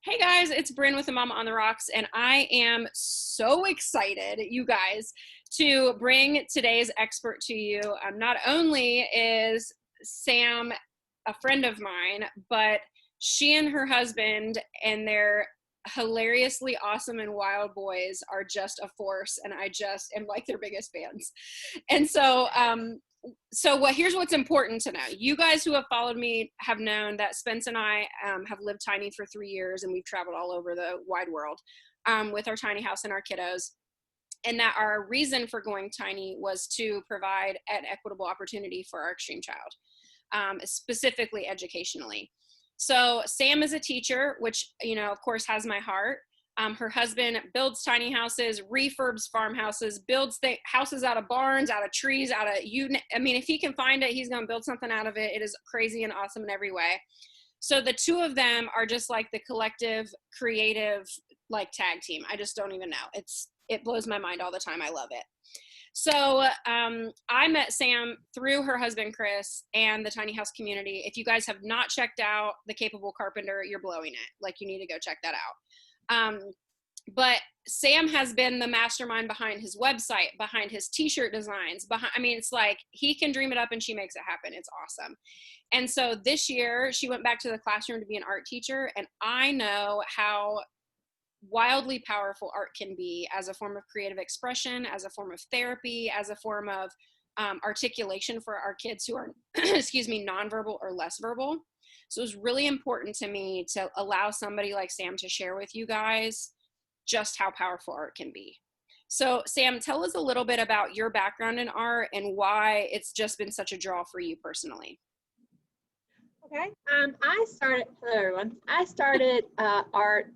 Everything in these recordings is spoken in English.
Hey guys, it's Bryn with the Mama on the Rocks, and I am so excited, you guys, to bring today's expert to you. Not only is Sam a friend of mine, but she and her husband and their hilariously awesome and wild boys are just a force, and I just am like their biggest fans. And here's what's important to know. You guys who have followed me have known that Spence and I have lived tiny for 3 years, and we've traveled all over the wide world with our tiny house and our kiddos. And that our reason for going tiny was to provide an equitable opportunity for our extreme child, specifically educationally. So Sam is a teacher, which, of course, has my heart. Her husband builds tiny houses, refurbs farmhouses, builds houses out of barns, out of trees, if he can find it, he's going to build something out of it. It is crazy and awesome in every way. So the two of them are just like the collective, creative, tag team. I just don't even know. It blows my mind all the time. I love it. So I met Sam through her husband, Chris, and the tiny house community. If you guys have not checked out The Capable Carpenter, you're blowing it. You need to go check that out. But Sam has been the mastermind behind his website, behind his t-shirt designs, it's like he can dream it up and she makes it happen. It's awesome. And so this year she went back to the classroom to be an art teacher. And I know how wildly powerful art can be as a form of creative expression, as a form of therapy, as a form of articulation for our kids who are, nonverbal or less verbal. So it was really important to me to allow somebody like Sam to share with you guys just how powerful art can be. So Sam, tell us a little bit about your background in art and why it's just been such a draw for you personally. Okay. Hello everyone. I started art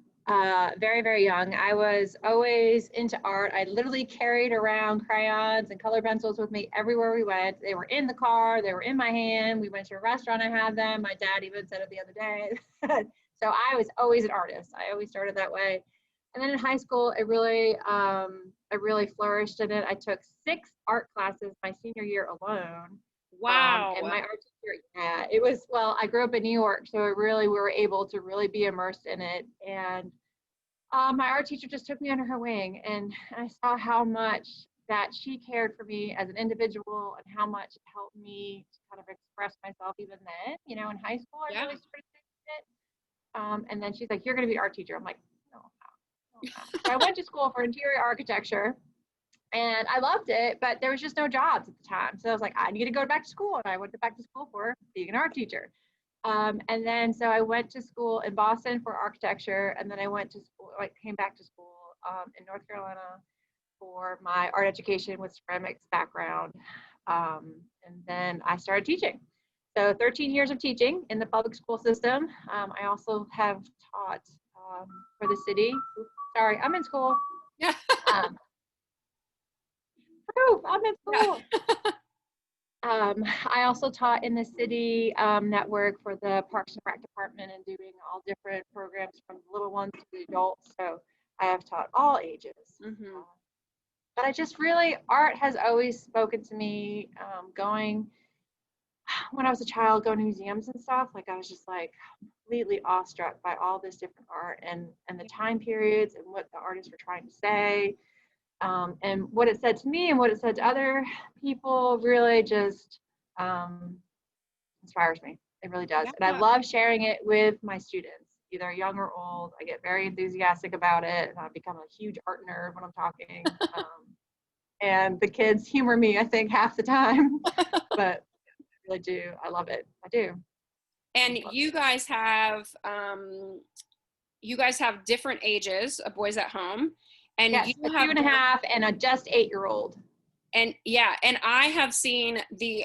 very, very young. I was always into art. I literally carried around crayons and color pencils with me everywhere we went. They were in the car, they were in my hand. We went to a restaurant, I had them. My dad even said it the other day. So I was always an artist. I always started that way. And then in high school, I really flourished in it. I took 6 art classes my senior year alone. Wow. And my art teacher, I grew up in New York, so we were able to really be immersed in it. And my art teacher just took me under her wing, and I saw how much that she cared for me as an individual and how much it helped me to kind of express myself even then. In high school, I really started doing it. And then she's like, "You're going to be an art teacher." I'm like, "No, I'm not." So I went to school for interior architecture. And I loved it, but there was just no jobs at the time. So I was like, I need to go back to school. And I went back to school for being an art teacher. And then so I went to school in Boston for architecture. And then I went to school, came back to school in North Carolina for my art education with ceramics background. And then I started teaching. So 13 years of teaching in the public school system. I also have taught for the city. Oops, sorry, I'm in school. Yeah. I'm in school. I also taught in the city network for the Parks and Rec department and doing all different programs from the little ones to the adults. So I have taught all ages. Mm-hmm. But art has always spoken to me. When I was a child, going to museums and stuff, I was just completely awestruck by all this different art and the time periods and what the artists were trying to say. And what it said to me and what it said to other people really just inspires me. It really does. Yeah. And I love sharing it with my students, either young or old. I get very enthusiastic about it, and I become a huge art nerd when I'm talking. And the kids humor me, I think, half the time, but I really do. I love it. I do. And you guys have different ages of boys at home. And yes, you have 2.5 and a just 8-year-old. And and I have seen the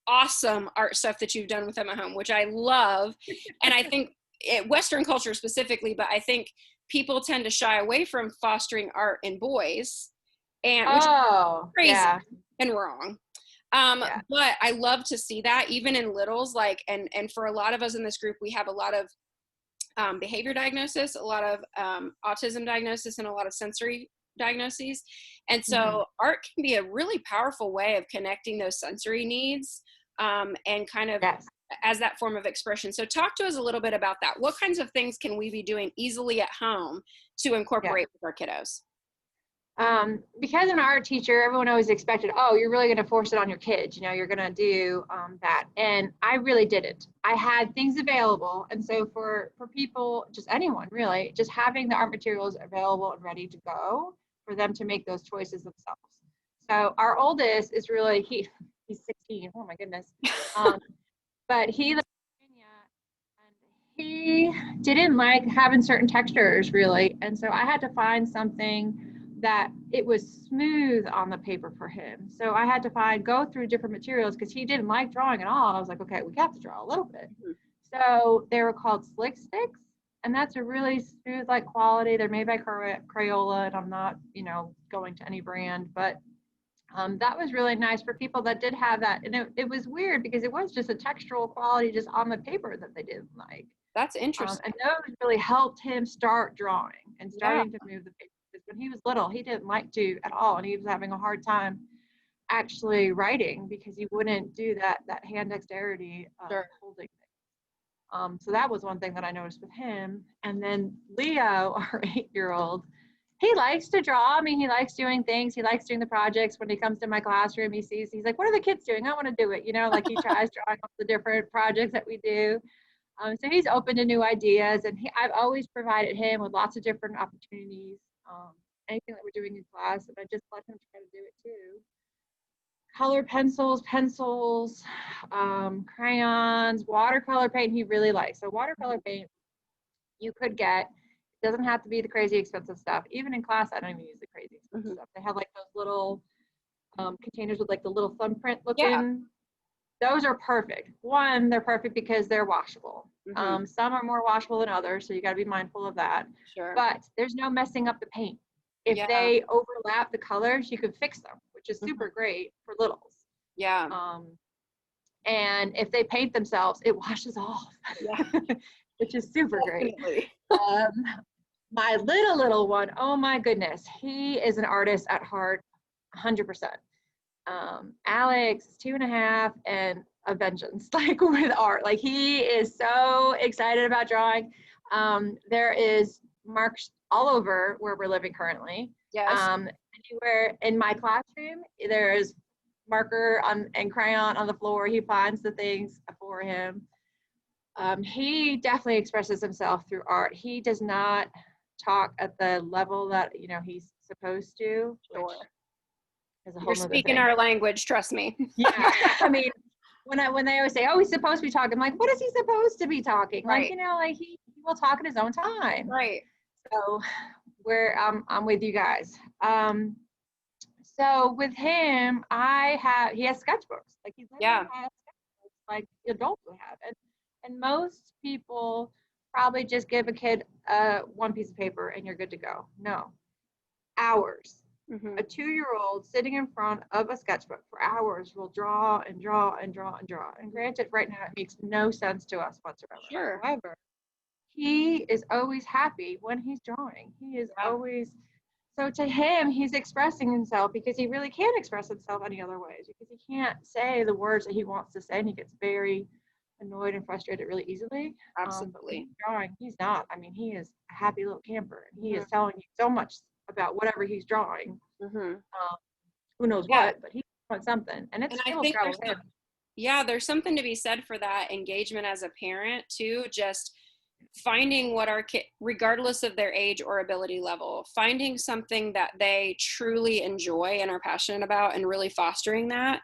awesome art stuff that you've done with them at home, which I love. And I think Western culture specifically, but I think people tend to shy away from fostering art in boys, and which is crazy and wrong. But I love to see that even in littles, and for a lot of us in this group, we have a lot of behavior diagnosis, a lot of autism diagnosis, and a lot of sensory diagnoses. And so art can be a really powerful way of connecting those sensory needs and kind of as that form of expression. So talk to us a little bit about that. What kinds of things can we be doing easily at home to Yeah. incorporate with our kiddos? Because an art teacher, everyone always expected, oh, you're really going to force it on your kids. You know, you're going to do that. And I really didn't. I had things available. And so for people, just anyone really, just having the art materials available and ready to go for them to make those choices themselves. So our oldest is really, he's 16. Oh my goodness. But he lives in Virginia, and he didn't like having certain textures really. And so I had to find something that it was smooth on the paper for him. So I had to go through different materials because he didn't like drawing at all. I was like, okay, we have to draw a little bit. Mhm. So they were called slick sticks, and that's a really smooth like quality. They're made by Crayola, and I'm not, going to any brand, but that was really nice for people that did have that. And it was weird because it was just a textural quality just on the paper that they didn't like. That's interesting. And those really helped him start drawing and Yeah. starting to move the paper. Because when he was little, he didn't like to at all, and he was having a hard time actually writing because he wouldn't do that hand dexterity Sure. holding things. So that was one thing that I noticed with him. And then Leo, our 8-year-old, he likes to draw. I mean, he likes doing things. He likes doing the projects. When he comes to my classroom, he's like, what are the kids doing? I want to do it. Like he tries drawing all the different projects that we do. So he's open to new ideas, and I've always provided him with lots of different opportunities. Anything that we're doing in class, and I just let him try to do it too. Color pencils, crayons, watercolor paint he really likes. So watercolor paint you could get. It doesn't have to be the crazy expensive stuff. Even in class, I don't even use the crazy expensive stuff. They have like those little containers with like the little thumbprint looking. Yeah. Those are perfect. One, they're perfect because they're washable. Some are more washable than others, so you got to be mindful of that. Sure. But there's no messing up the paint. If they overlap the colors, you can fix them, which is super great for littles. Yeah. And if they paint themselves, it washes off, which is super great. My little one, oh my goodness, he is an artist at heart, 100%. Alex is 2.5 and a vengeance, like with art. Like he is so excited about drawing. There is marks all over where we're living currently. Yes. Anywhere in my classroom, there's marker and crayon on the floor. He finds the things for him. He definitely expresses himself through art. He does not talk at the level that he's supposed to. Sure. You're speaking our language, trust me. Yeah. I mean, when they always say, oh, he's supposed to be talking, I'm like, what is he supposed to be talking? Right. Like, he will talk in his own time. Right. So I'm with you guys. So with him, he has sketchbooks. Like he literally has sketchbooks like adults would have. And most people probably just give a kid one piece of paper and you're good to go. No. Hours. A 2-year-old sitting in front of a sketchbook for hours will draw and draw and draw and draw. And granted, right now it makes no sense to us whatsoever. Sure. However, he is always happy when he's drawing. He is always, so to him, he's expressing himself because he really can't express himself any other ways because he can't say the words that he wants to say, and he gets very annoyed and frustrated really easily. Absolutely. Drawing, he's not. I mean, he is a happy little camper, and he is telling you so much about whatever he's drawing. Who knows what, but he's doing something, and it's still there's something to be said for that engagement as a parent too. Just finding what our kid, regardless of their age or ability level, finding something that they truly enjoy and are passionate about, and really fostering that,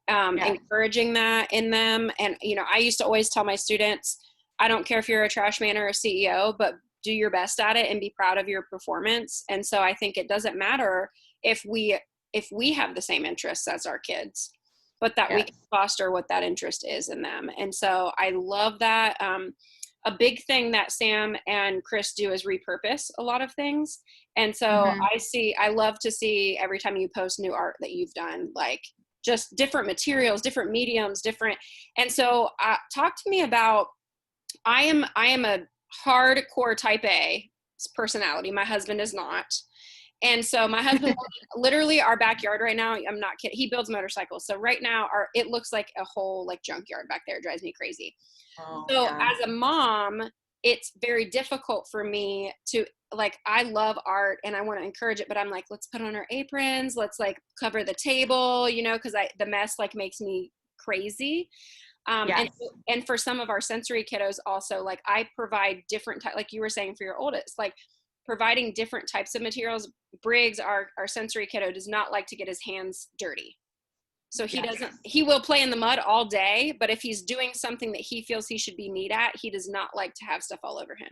encouraging that in them. And I used to always tell my students, I don't care if you're a trash man or a CEO, but do your best at it and be proud of your performance. And so I think it doesn't matter if we have the same interests as our kids, but that we can foster what that interest is in them. And so I love that. A big thing that Sam and Chris do is repurpose a lot of things. And so I love to see every time you post new art that you've done, like just different materials, different mediums, and so talk to me about, I am a hardcore type A personality. My husband is not. And so my husband, literally our backyard right now, I'm not kidding, he builds motorcycles. So right now it looks like a whole like junkyard back there. It drives me crazy. Oh, So yeah. as a mom, it's very difficult for me to, like, I love art and I want to encourage it, but I'm like, let's put on our aprons, let's like cover the table, you know, because the mess like makes me crazy. Yes. And for some of our sensory kiddos also, like I provide different like you were saying for your oldest, like providing different types of materials. Briggs, our sensory kiddo, does not like to get his hands dirty. So he will play in the mud all day, but if he's doing something that he feels he should be neat at, he does not like to have stuff all over him.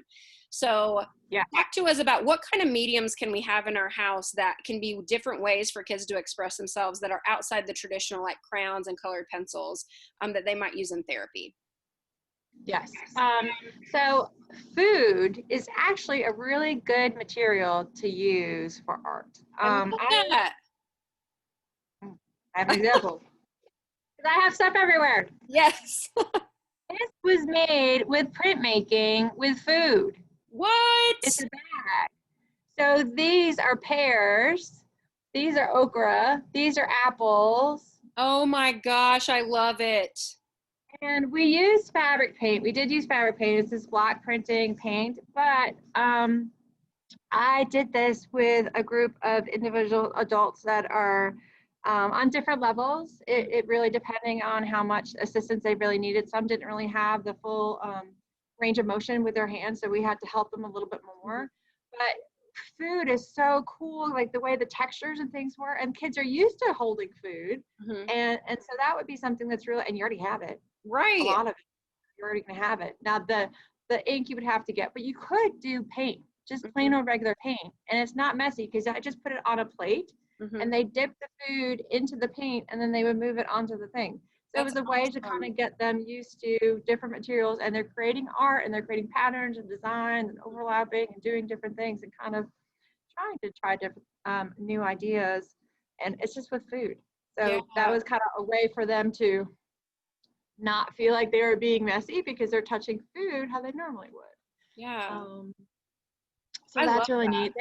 So Yeah. talk to us about what kind of mediums can we have in our house that can be different ways for kids to express themselves that are outside the traditional like crayons and colored pencils that they might use in therapy. Yes. So food is actually a really good material to use for art. I love that. I have an example. I have stuff everywhere. Yes. This was made with printmaking with food. What? It's a bag. So these are pears. These are okra. These are apples. Oh my gosh, I love it. And we used fabric paint. We did use fabric paint. It's this block printing paint, but I did this with a group of individual adults that are on different levels. It really depending on how much assistance they really needed. Some didn't really have the full range of motion with their hands, so we had to help them a little bit more. But food is so cool, like the way the textures and things were, and kids are used to holding food, and so that would be something that's really, and you already have it. Right. A lot of it, you're already gonna have it. Now the ink you would have to get, but you could do paint, just plain old regular paint, and it's not messy because I just put it on a plate and they dip the food into the paint and then they would move it onto the thing. So it was a way to kind of get them used to different materials, and they're creating art and they're creating patterns and designs and overlapping and doing different things and kind of try different new ideas. And it's just with food. So that was kind of a way for them to not feel like they were being messy because they're touching food how they normally would. Yeah. So that's really neat.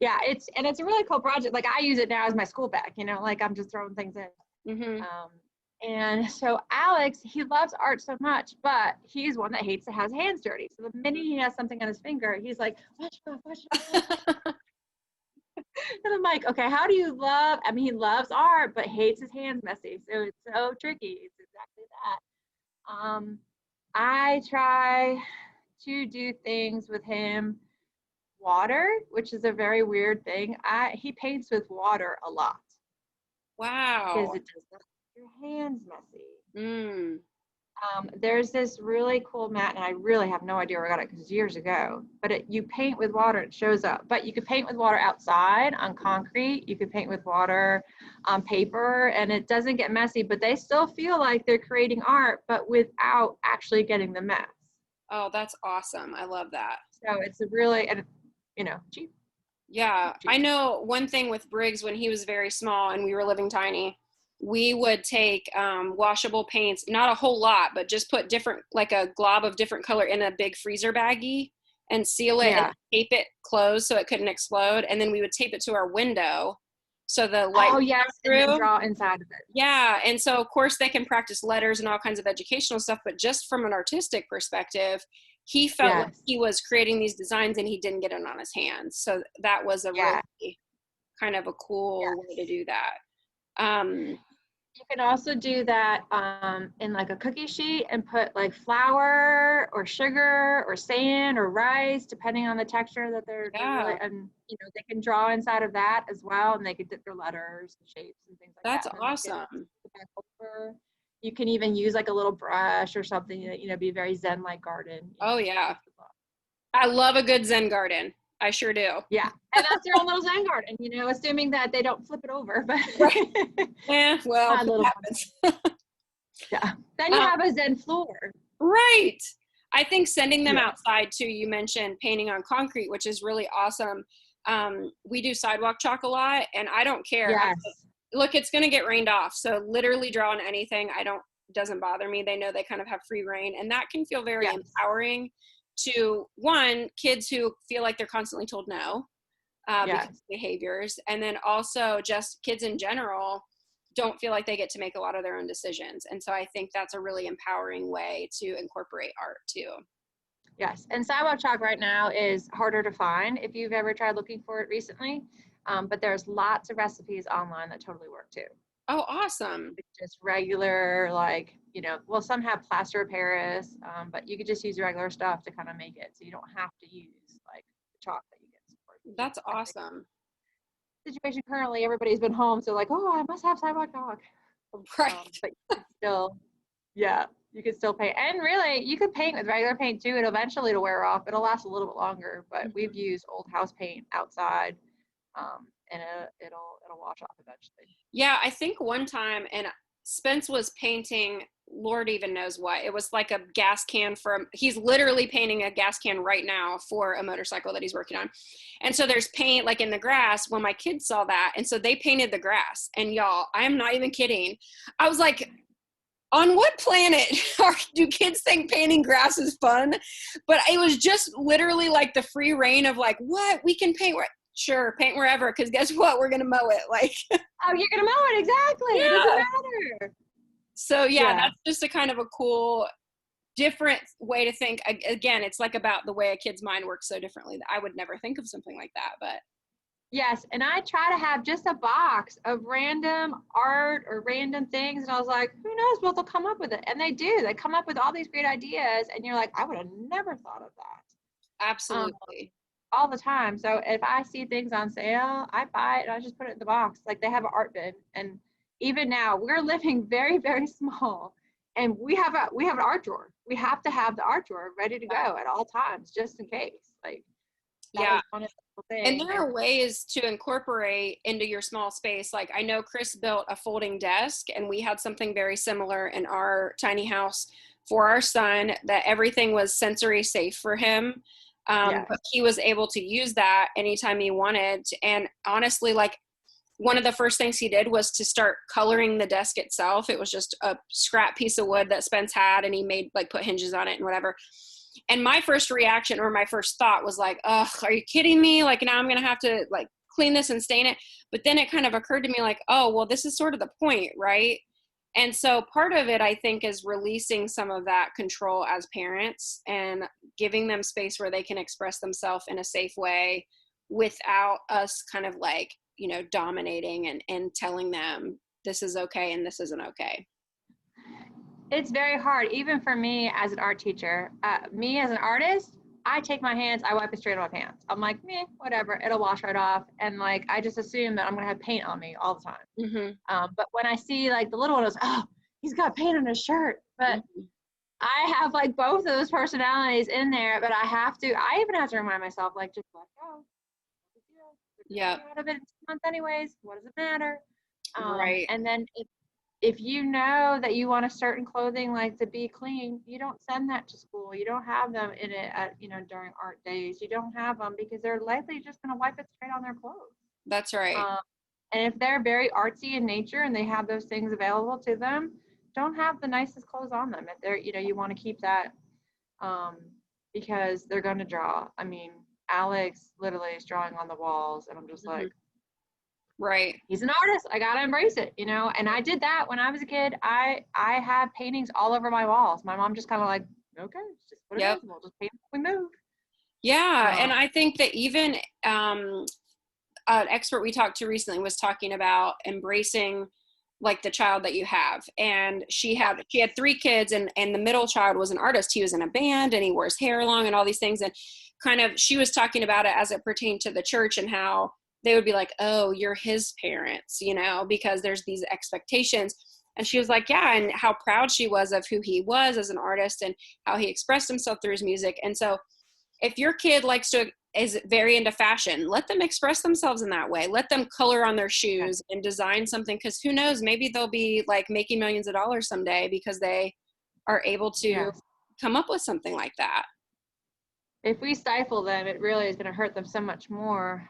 Yeah, it's a really cool project. Like I use it now as my school bag, you know, like I'm just throwing things in. And so Alex, he loves art so much, but he's one that hates to have his hands dirty. So the minute he has something on his finger, he's like, wash it off. And I'm like, okay, how do you love, I mean, he loves art, but hates his hands messy. So it's so tricky. It's exactly that. I try to do things with him. Water, which is a very weird thing. He paints with water a lot. Wow. Because it does not make your hands messy. There's this really cool mat, and I really have no idea where I got it because years ago. But you paint with water, it shows up. But you could paint with water outside on concrete. You could paint with water on paper, and it doesn't get messy. But they still feel like they're creating art, but without actually getting the mess. Oh, that's awesome! I love that. So it's a really, and cheap. Yeah, I know one thing with Briggs when he was very small and we were living tiny, we would take washable paints, not a whole lot, but just put like a glob of different color in a big freezer baggie and seal it and tape it closed so it couldn't explode. And then we would tape it to our window so the light and draw inside of it. Yeah, and so of course they can practice letters and all kinds of educational stuff, but just from an artistic perspective, he felt like he was creating these designs and he didn't get it on his hands. So that was a really kind of a cool way to do that. You can also do that in like a cookie sheet and put like flour or sugar or sand or rice, depending on the texture that they're really, and they can draw inside of that as well, and they could dip their letters and shapes and things like that. That's awesome. You can even use like a little brush or something, be very Zen-like garden. Oh yeah. I love a good Zen garden. I sure do. Yeah. And that's your own little Zen garden, assuming that they don't flip it over. But well, it happens. Yeah. Then you have a Zen floor. Right. I think sending them outside too, you mentioned painting on concrete, which is really awesome. We do sidewalk chalk a lot, and I don't care. Yes. Look, it's going to get rained off. So literally draw on anything. Doesn't bother me. They know they kind of have free reign, and that can feel very empowering to kids who feel like they're constantly told no. because Yes. of behaviors. And then also just kids in general don't feel like they get to make a lot of their own decisions. And so I think that's a really empowering way to incorporate art too. Yes. And sidewalk chalk right now is harder to find if you've ever tried looking for it recently. But there's lots of recipes online that totally work too. Oh, awesome. It's just regular, like, well, some have plaster of Paris, but you could just use regular stuff to kind of make it. So you don't have to use like the chalk that you get. That's I think awesome. the situation currently, everybody's been home. So like, oh, I must have sidewalk chalk. Right. But you could still, yeah, you could still paint. And really, you could paint with regular paint too. It'll wear off. It'll last a little bit longer, but we've used old house paint outside, and it'll wash off eventually. Yeah, I think one time, and Spence was painting, Lord even knows what. It was like a gas can he's literally painting a gas can right now for a motorcycle that he's working on. And so there's paint like in the grass when my kids saw that. And so they painted the grass. And y'all, I am not even kidding. I was like, on what planet do kids think painting grass is fun? But it was just literally like the free reign of like, what? We can paint sure, paint wherever, because guess what? We're gonna mow it. Like, oh, you're gonna mow it, exactly. yeah. It doesn't matter. So yeah, Yeah. that's just a kind of a cool, different way to think. Again, it's like about the way a kid's mind works so differently that I would never think of something like that. But Yes, and I try to have just a box of random art or random things, and I was like, who knows what they'll come up with it? And they do. They come up with all these great ideas, and you're like, I would have never thought of that. absolutely. All the time. So if I see things on sale, I buy it and I just put it in the box. Like they have an art bin, and even now we're living very, very small, and we have an art drawer. We have to have the art drawer ready to go at all times, just in case. Like that Yeah. is one thing. And there are ways to incorporate into your small space. Like I know Chris built a folding desk, and we had something very similar in our tiny house for our son, that everything was sensory safe for him. Yes. But he was able to use that anytime he wanted. And honestly, like one of the first things he did was to start coloring the desk itself. It was just a scrap piece of wood that Spence had, and he made like put hinges on it and whatever. And my first reaction or my first thought was like, ugh, are you kidding me? Like now I'm going to have to like clean this and stain it. But then it kind of occurred to me like, oh, well, this is sort of the point, right? And so part of it, I think, is releasing some of that control as parents and giving them space where they can express themselves in a safe way without us kind of like, dominating and telling them this is okay and this isn't okay. It's very hard, even for me as an art teacher. Me as an artist, I take my hands, I wipe it straight on my pants. I'm like, meh, whatever, it'll wash right off. And like, I just assume that I'm gonna have paint on me all the time. But when I see like the little one goes, oh, he's got paint on his shirt. But I have like both of those personalities in there, but I even have to remind myself, like, just let go. Yeah. Out of it in 2 months anyways, what does it matter? Right. And then if you know that you want a certain clothing like to be clean, you don't send that to school. You don't have them in it at, during art days. You don't have them because they're likely just going to wipe it straight on their clothes. That's right. And if they're very artsy in nature and they have those things available to them, don't have the nicest clothes on them. If they're, you want to keep that because they're going to draw. I mean, Alex literally is drawing on the walls, and I'm just like, right. He's an artist. I gotta embrace it, And I did that when I was a kid. I have paintings all over my walls. My mom just kind of like, okay, just put it in. We'll just paint when we move. Yeah, and I think that even an expert we talked to recently was talking about embracing like the child that you have, and she had 3 kids, and the middle child was an artist. He was in a band and he wore his hair long and all these things, and kind of she was talking about it as it pertained to the church and how they would be like, oh, you're his parents, because there's these expectations. And she was like, yeah, and how proud she was of who he was as an artist and how he expressed himself through his music. And so if your kid is very into fashion, let them express themselves in that way. Let them color on their shoes and design something, because who knows, maybe they'll be like making millions of dollars someday because they are able to come up with something like that. If we stifle them, it really is going to hurt them so much more.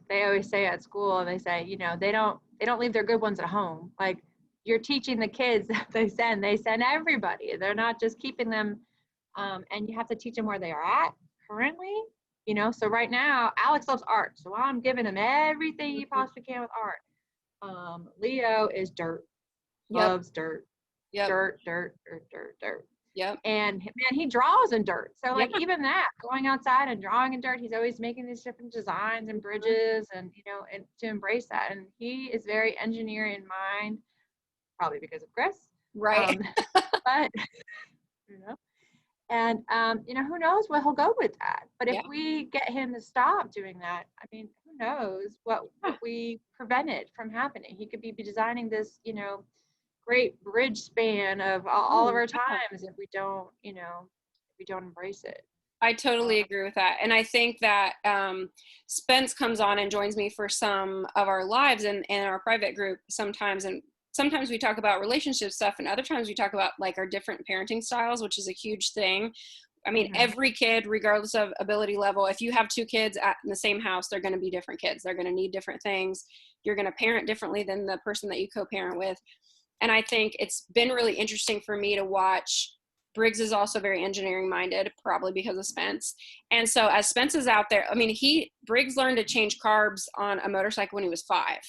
They always say at school, they say, they don't leave their good ones at home. Like, you're teaching the kids that they send everybody. They're not just keeping them, and you have to teach them where they are at currently, So right now, Alex loves art. So I'm giving him everything he Mhm. possibly can with art. Leo is dirt, Yep. loves dirt, Yep. dirt, dirt, dirt, dirt, dirt. Yep. And man, he draws in dirt. So Yeah. like even that, going outside and drawing in dirt, he's always making these different designs and Mhm. bridges and to embrace that. And he is very engineering in mind, probably because of Chris. Right. Um, but you know, and who knows where he'll go with that. But if Yeah. we get him to stop doing that, I mean, who knows what we prevented from happening? He could be designing this, great bridge span of all of Oh, our yeah. times if we don't embrace it. I Uh, totally agree with that. And I think that Spence comes on and joins me for some of our lives in our private group sometimes. And sometimes we talk about relationship stuff, and other times we talk about like our different parenting styles, which is a huge thing. I mean, mhm. every kid, regardless of ability level, if you have two kids in the same house, they're going to be different kids. They're going to need different things. You're going to parent differently than the person that you co-parent with. And I think it's been really interesting for me to watch. Briggs is also very engineering minded, probably because of Spence. And so as Spence is out there, I mean, Briggs learned to change carbs on a motorcycle when he was 5.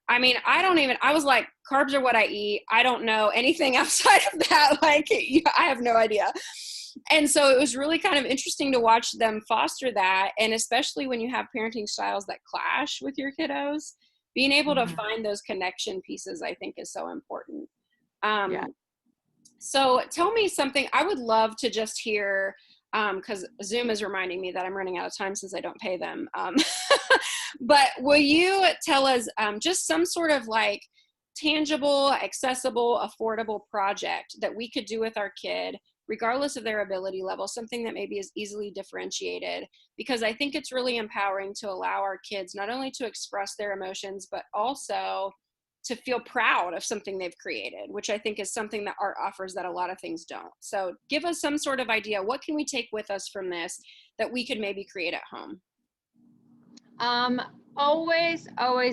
I mean, I was like, carbs are what I eat. I don't know anything outside of that. Like, I have no idea. And so it was really kind of interesting to watch them foster that. And especially when you have parenting styles that clash with your kiddos, being able to Mhm. find those connection pieces, I think, is so important. Yeah. Um, so tell me something. I would love to just hear, because Zoom is reminding me that I'm running out of time since I don't pay them. But will you tell us just some sort of like tangible, accessible, affordable project that we could do with our kid, regardless of their ability level, something that maybe is easily differentiated? Because I think it's really empowering to allow our kids not only to express their emotions, but also to feel proud of something they've created, which I think is something that art offers that a lot of things don't. So give us some sort of idea. What can we take with us from this that we could maybe create at home? Um, always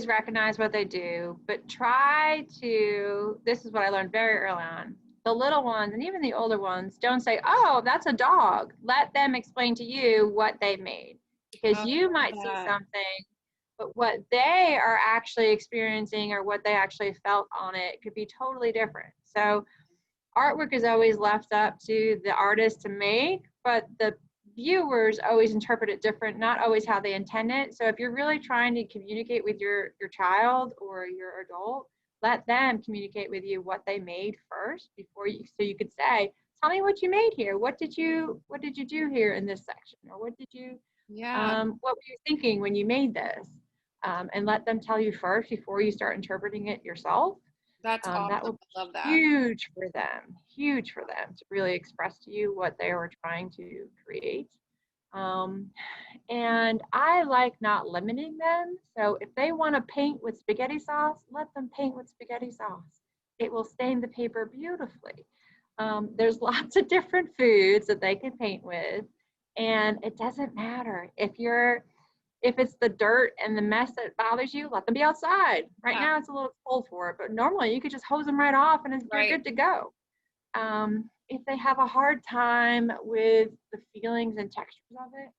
recognize what they do, but this is what I learned very early on. The little ones and even the older ones don't say, oh, that's a dog. Let them explain to you what they made. Because Oh, you I love might see that. something, but what they are actually experiencing or what they actually felt on it could be totally different. So artwork is always left up to the artist to make, but the viewers always interpret it different, not always how they intend it. So if you're really trying to communicate with your child or your adult, let them communicate with you what they made first before you, so you could say, tell me what you made here. What did you do here in this section? Or Yeah, what were you thinking when you made this? And let them tell you first before you start interpreting it yourself. that's That awesome. will be I love that. huge for them to really express to you what they were trying to create. Um, and I like not limiting them. So if they want to paint with spaghetti sauce, let them paint with spaghetti sauce. It will stain the paper beautifully. There's lots of different foods that they can paint with, and it doesn't matter if it's the dirt and the mess that bothers you, let them be outside. Right Yeah, now it's a little cold for it, but normally you could just hose them right off and you're right. good to go. If they have a hard time with the feelings and textures of it,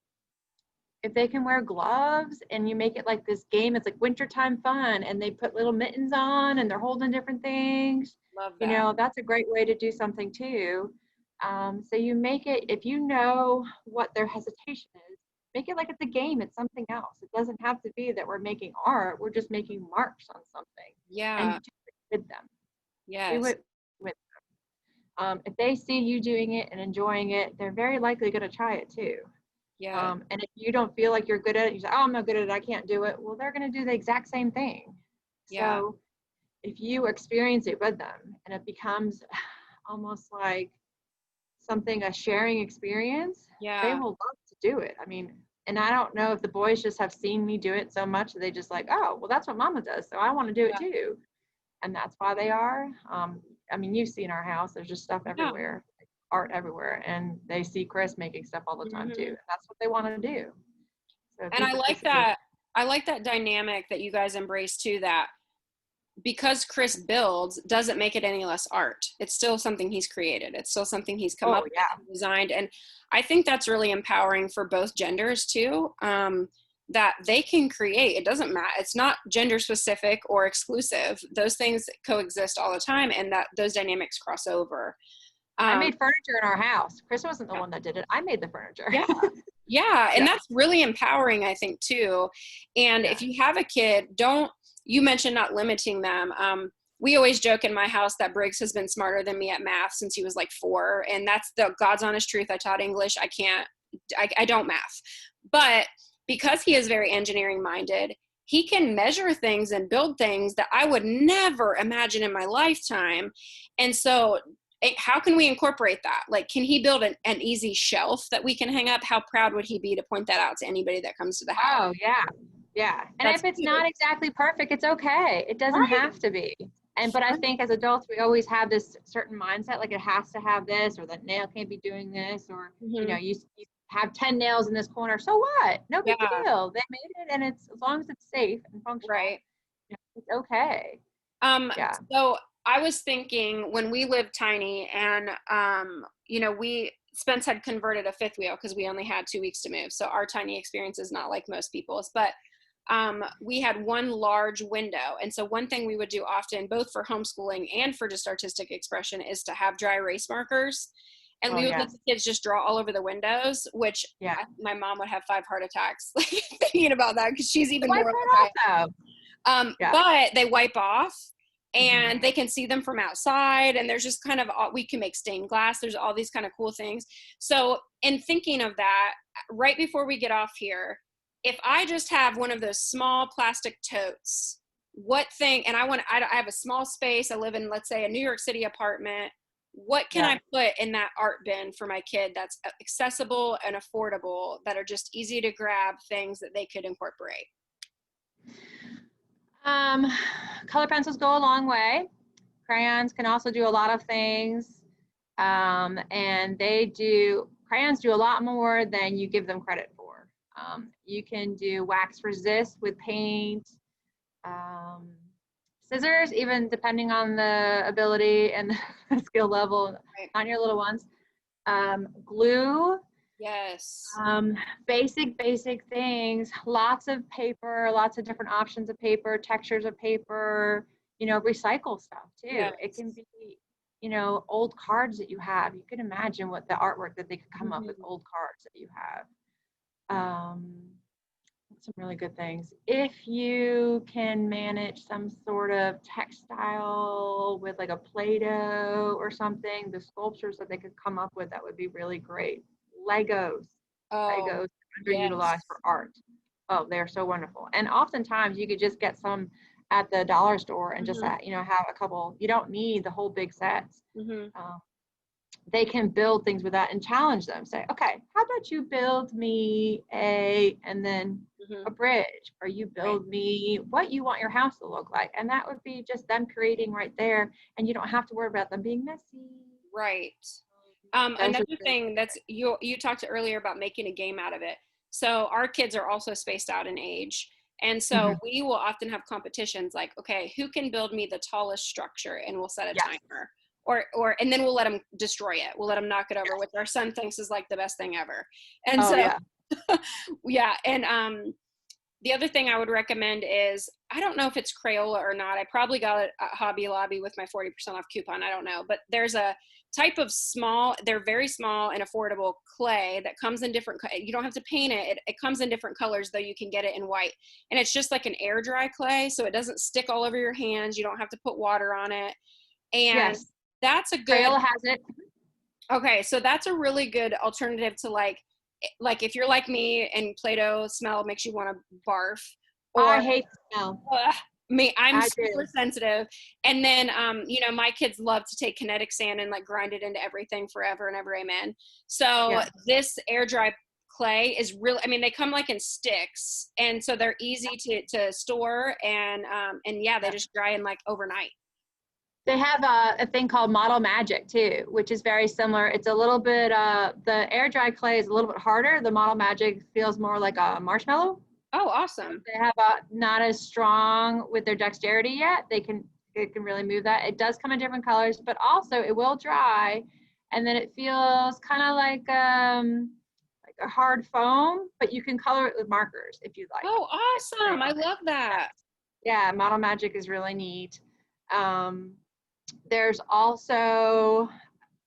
if they can wear gloves and you make it like this game, it's like wintertime fun and they put little mittens on and they're holding different things, Love that. that's a great way to do something too. So you make it, if you know what their hesitation is, make it like it's a game, it's something else. It doesn't have to be that we're making art, we're just making marks on something and Yeah. do it with them. Do Yes. it with if they see you doing it and enjoying it, they're very likely going to try it too. Yes. And if you don't feel like you're good at it, you say, oh, I'm not good at it, I can't do it. Well, they're going to do the exact same thing. Yeah. So if you experience it with them and it becomes almost like something, a sharing experience, they Yeah. will love to do it. I mean, and I don't know if the boys just have seen me do it so much that they just like, oh, well, that's what mama does. So I want to do it Yeah. too. And that's why they are. I mean, you've seen our house, there's just stuff Yeah. everywhere, art everywhere. And they see Chris making stuff all the time too. Hmm. And that's what they want to do. So if And you I like participate. that. I like that dynamic that you guys embrace too, that because Chris builds doesn't make it any less art. It's still something he's created. It's still something he's come Oh up with yeah. and designed. And I think that's really empowering for both genders too. That they can create. It doesn't matter. It's not gender specific or exclusive. Those things coexist all the time, and that those dynamics cross over. I Um, made furniture in our house. Chris wasn't the one that did it. I made the furniture. yeah, yeah, and Yeah. that's really empowering, I think, too. And Yeah. if you have a kid, don't, you mentioned not limiting them. We always joke in my house that Briggs has been smarter than me at math since he was like 4, and that's the God's honest truth. I taught English. I don't math, but because he is very engineering minded, he can measure things and build things that I would never imagine in my lifetime. And so how can we incorporate that? Like, can he build an easy shelf that we can hang up? How proud would he be to point that out to anybody that comes to the house? Oh yeah. Yeah. And That's if it's cute. not exactly perfect, it's okay. It doesn't Right. have to be. But I think as adults, we always have this certain mindset, like it has to have this, or the nail can't be doing this, or Hmm. you have 10 nails in this corner. So what? No big Yeah. deal. They made it, and it's as long as it's safe and functional, Right. it's okay. Um, Yeah. so I was thinking when we lived tiny and, Spence had converted a fifth wheel because we only had 2 weeks to move. So our tiny experience is not like most people's, but we had one large window. And so one thing we would do often, both for homeschooling and for just artistic expression, is to have dry erase markers. And Oh we would let yes. the kids just draw all over the windows, which Yeah. my mom would have 5 heart attacks thinking about that because she's The even wipe more right off though. Yeah. but they wipe off Mhm. and they can see them from outside. And there's just kind of, we can make stained glass. There's all these kind of cool things. So in thinking of that, right before we get off here, if I just have one of those small plastic totes, and I have a small space. I live in, let's say, a New York City apartment. What can Yeah. I put in that art bin for my kid that's accessible and affordable, that are just easy to grab things that they could incorporate? Um, Color pencils go a long way. Crayons can also do a lot of things. And crayons do a lot more than you give them credit for. You can do wax resist with paint, um, scissors, even depending on the ability and the skill level Right. on your little ones. Glue, Yes. basic things, lots of paper, lots of different options of paper, textures of paper, recycle stuff too. It Yes. can be, old cards that you have. You can imagine what the artwork that they could come up with Mhm. old cards that you have. Um, some really good things. If you can manage some sort of textile with like a Play-Doh or something, the sculptures that they could come up with, that would be really great. Legos. Oh, Legos are yes. underutilized for art. Oh, they're so wonderful. And oftentimes you could just get some at the dollar store and just Mhm. have a couple. You don't need the whole big sets. Mhm. Um, they can build things with that and challenge them. Say, okay, how about you build me and then Mhm. a bridge, or you Right. build me what you want your house to look like. And that would be just them creating right there. And you don't have to worry about them being messy. Right. Those are Another really thing that's, you talked earlier about making a game out of it. So our kids are also spaced out in age. And so Mhm. we will often have competitions like, okay, who can build me the tallest structure? And we'll set a Yes. timer. And then we'll let them destroy it. We'll let them knock it over, Yes. which our son thinks is like the best thing ever. And Oh so, yeah. yeah. And the other thing I would recommend is, I don't know if it's Crayola or not. I probably got it at Hobby Lobby with my 40% off coupon. I don't know. But there's a type of they're very small and affordable clay that comes in different, you don't have to paint it. It comes in different colors, though you can get it in white. And it's just like an air dry clay. So it doesn't stick all over your hands. You don't have to put water on it. And Yes. that's a good, Crayola has it. okay, so that's a really good alternative to like if you're like me and Play-Doh smell makes you want to barf, I or hate the smell. I'm I super do. sensitive. And then my kids love to take kinetic sand and like grind it into everything forever and ever, amen. So Yes. this air dry clay is really, I mean, they come like in sticks, and so they're easy to store, and yeah, they Yeah. just dry in like overnight. They have a thing called Model Magic too, which is very similar. It's a little bit, the air dry clay is a little bit harder. The Model Magic feels more like a marshmallow. Oh, awesome. They have not as strong with their dexterity yet. It can really move that. It does come in different colors, but also it will dry, and then it feels kind of like a hard foam, but you can color it with markers if you'd like. Oh, It's very awesome. I love nice. that. Yeah, Model Magic is really neat. Um, there's also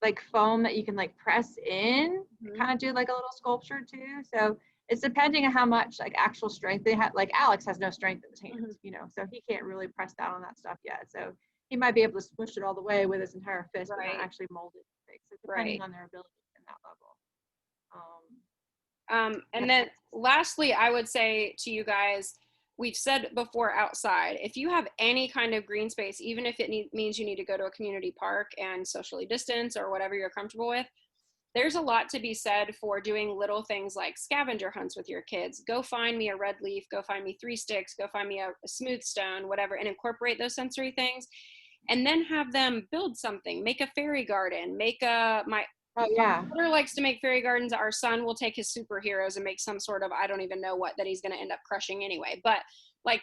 like foam that you can like press in, Mhm. kind of do like a little sculpture too. So it's depending on how much like actual strength they have. Like Alex has no strength in his Mhm. hands, so he can't really press down on that stuff yet. So he might be able to smush it all the way with his entire fist, but not Right, actually mold it. So depending right. on their ability in that level. Um, And then yeah. lastly, I would say to you guys, we've said before outside, if you have any kind of green space, even if it means you need to go to a community park and socially distance or whatever you're comfortable with, there's a lot to be said for doing little things like scavenger hunts with your kids. Go find me a red leaf, go find me 3 sticks, go find me a smooth stone, whatever, and incorporate those sensory things. And then have them build something, make a fairy garden, make Oh my yeah. daughter likes to make fairy gardens. Our son will take his superheroes and make some sort of, I don't even know what, that he's going to end up crushing anyway. But like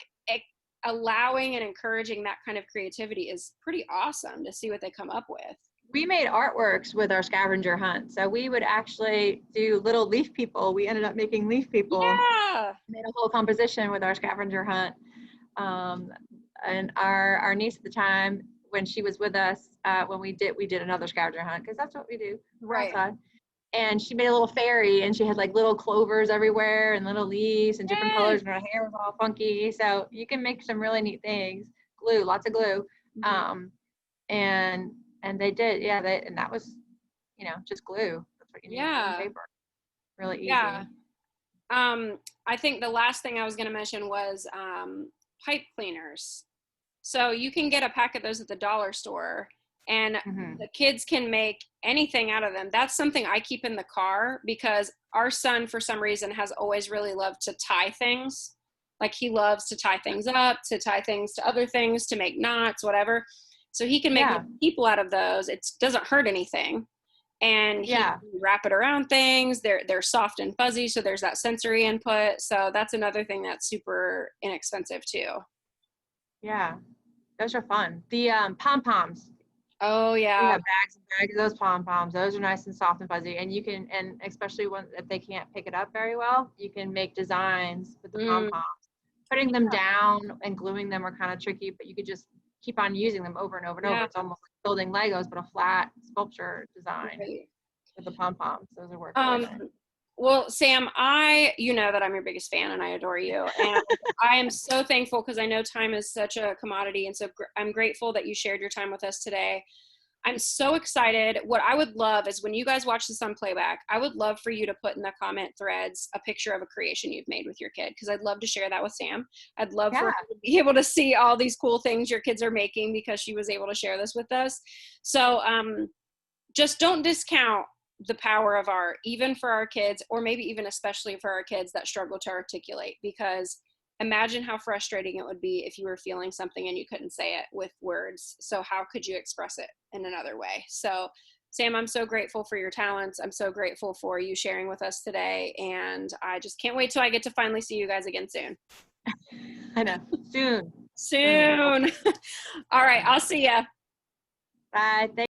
allowing and encouraging that kind of creativity is pretty awesome to see what they come up with. We made artworks with our scavenger hunt. So we would actually do little leaf people. We ended up making leaf people. Yeah. Made a whole composition with our scavenger hunt. Um, and our niece at the time, when she was with us, when we did another scavenger hunt, because that's what we do. We're Right. outside. And she made a little fairy, and she had like little clovers everywhere and little leaves and different Yay. colors, and her hair was all funky. So you can make some really neat things. Glue, lots of glue. Mhm. Um, and they did, yeah. And that was, just glue. That's what you need, glue and Yeah. paper. Really Yeah. easy. I think the last thing I was going to mention was pipe cleaners. So you can get a pack of those at the dollar store, and Hmm. the kids can make anything out of them. That's something I keep in the car because our son, for some reason, has always really loved to tie things. Like he loves to tie things up, to tie things to other things, to make knots, whatever. So he can make Yeah, little people out of those. It doesn't hurt anything, and he yeah, can wrap it around things. They're soft and fuzzy, so there's that sensory input. So that's another thing that's super inexpensive too. yeah. Those are fun. The pom poms. Oh We yeah. have bags and bags of those pom poms. Those are nice and soft and fuzzy, and you can, and especially when if they can't pick it up very well, you can make designs with the pom Mm, poms. Putting them down and gluing them are kind of tricky, but you could just keep on using them over and over and over. yeah. It's almost like building Legos, but a flat sculpture design Right. with the pom poms. Those would work really Um, nice. well, Sam, you know that I'm your biggest fan and I adore you. And I am so thankful because I know time is such a commodity. And so I'm grateful that you shared your time with us today. I'm so excited. What I would love is when you guys watch this on playback, I would love for you to put in the comment threads a picture of a creation you've made with your kid because I'd love to share that with Sam. I'd love for Yeah, her to be able to see all these cool things your kids are making because she was able to share this with us. So just don't discount the power of art, even for our kids, or maybe even especially for our kids that struggle to articulate, because imagine how frustrating it would be if you were feeling something and you couldn't say it with words. So how could you express it in another way? So Sam, I'm so grateful for your talents. I'm so grateful for you sharing with us today. And I just can't wait till I get to finally see you guys again soon. I know. Soon, soon. Soon. All right. I'll see ya. Bye. Thank